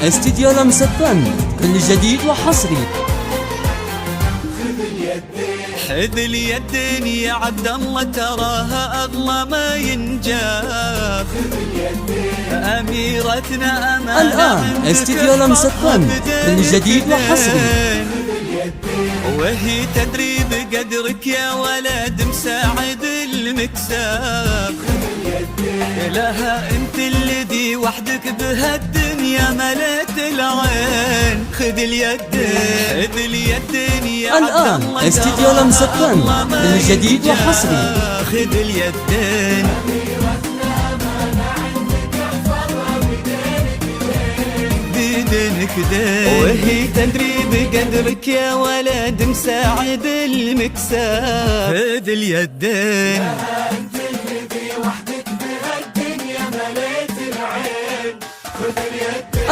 استديو لمس الفن، كل جديد وحصري. خذ اليدين يا عبد الله تراها اغلى ما ينجاب. اميرتنا امانه الان استديو لمس الفن، كل جديد وحصري. وهي تدري بقدرك يا ولد مساعد المكساب. لها انت الذي وحدك بهالدنيا مليت العين. خذ اليدين يا عبد الله الان استديو لمس الفن، كل جديد وحصري. خذ اليدين بيدينك دين. وهي تدري بقدرك يا ولد مساعد المكساب. خذ اليدين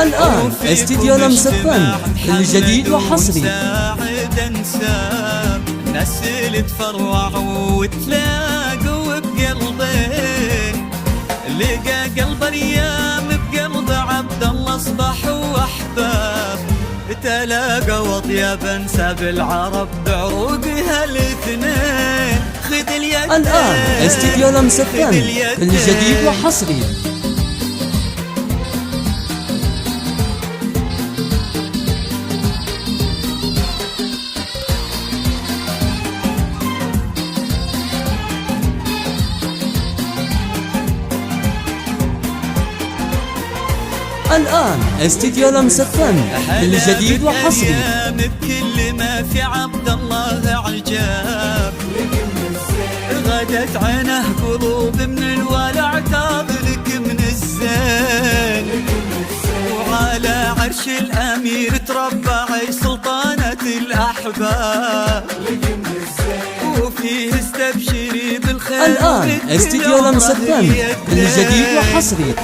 الآن استديو لمس الفن، كل جديد وحصري. مساعد انساب نسل تفرع وتلاقوا بقلبين. لقى قلب الايام بقلب عبد الله اصبح واحباب. تلاقوا اطيب انساب العرب بعروقها الاثنين. خذ اليدين الآن استديو لمس الفن، كل جديد وحصري. الآن استديو لمس الفن، كل جديد وحصري. بكل ما في عبد الله عجاب. غدت عينه قلوب من الولع تاب لك من الزين. وعلى عرش الأمير تربع سلطانة الأحباب. وفيه استبشري بالخير. الآن استديو لمس الفن، كل جديد وحصري.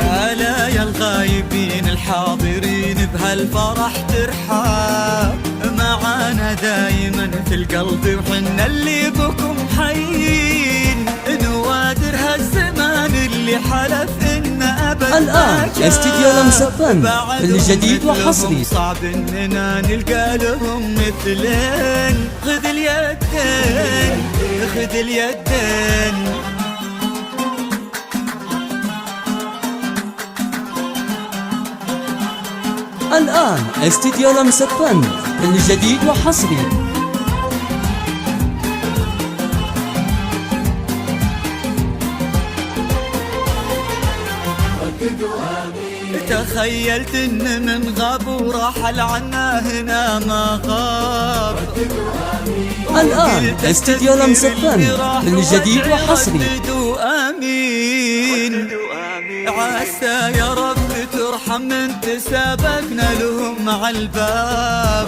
ألا يا الغايبين الحاضرين بهالفرح ترحاب. معانا دايما في القلب وحنا اللي بكم حيين. نوادر هالزمان اللي حلف إن أبد. الآن استديو لمس الفن، كل جديد وحصري. صعب إننا نلقى لهم مثلين. خذ اليدين خذ اليدين. الآن استديو لمس الفن، كل جديد وحصري. تخيلت ان من غاب ورحل عنا هنا ما غاب. الآن استديو لمس الفن، كل جديد وحصري. امين عسى يا رب ترحم من تسابقنا لهم مع الباب.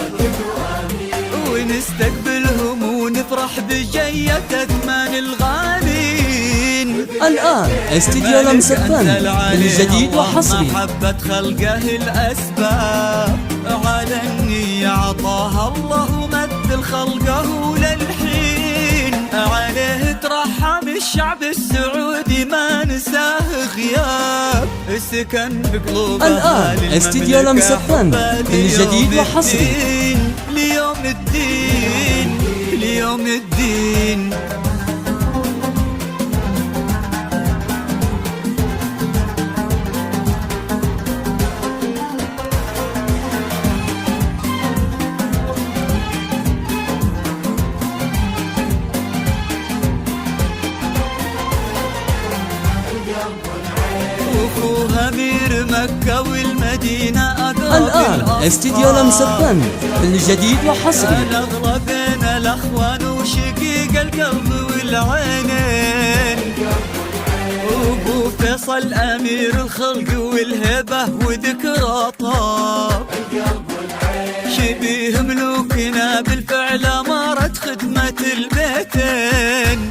ونستقبلهم ونفرح بجية اثمان الغالين. الآن استديو لمس الفن، كل جديد وحصري. محبة خلقه الأسباب. على النية عطاها الله مثل خلقه للحين. عليه ترحم الشعب السعودي ما نساه غياب. سكن بقلوب الآن استديو لمس الفن، كل جديد وحصري. ليوم الدين ليوم الدين. وفوها أمير مكة والمدينة أقرب. الآن استديو لمس الفن، كل جديد وحصري. الأغلى بين الأخوان وشقيق القلب والعينين. وأبو فيصل أمير الخلق والهبة وذكرى طاب. شبيه ملوكنا بالفعل أمارة خدمة البيتين.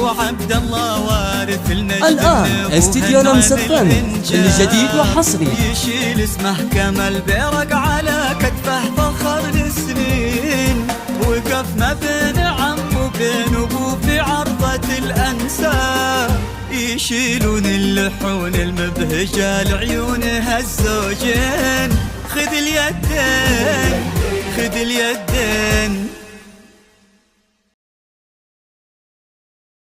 وعبد الله وارث النجم. الآن استديو لمس الفن، كل جديد وحصري. يشيل اسمه كمال بيرق على كتفه فخر السنين. وقف ما بين عم وبين ابوه في عرضة الانساب. يشيلون اللحون المبهجة لعيونها الزوجين. خذ اليدين خذ اليدين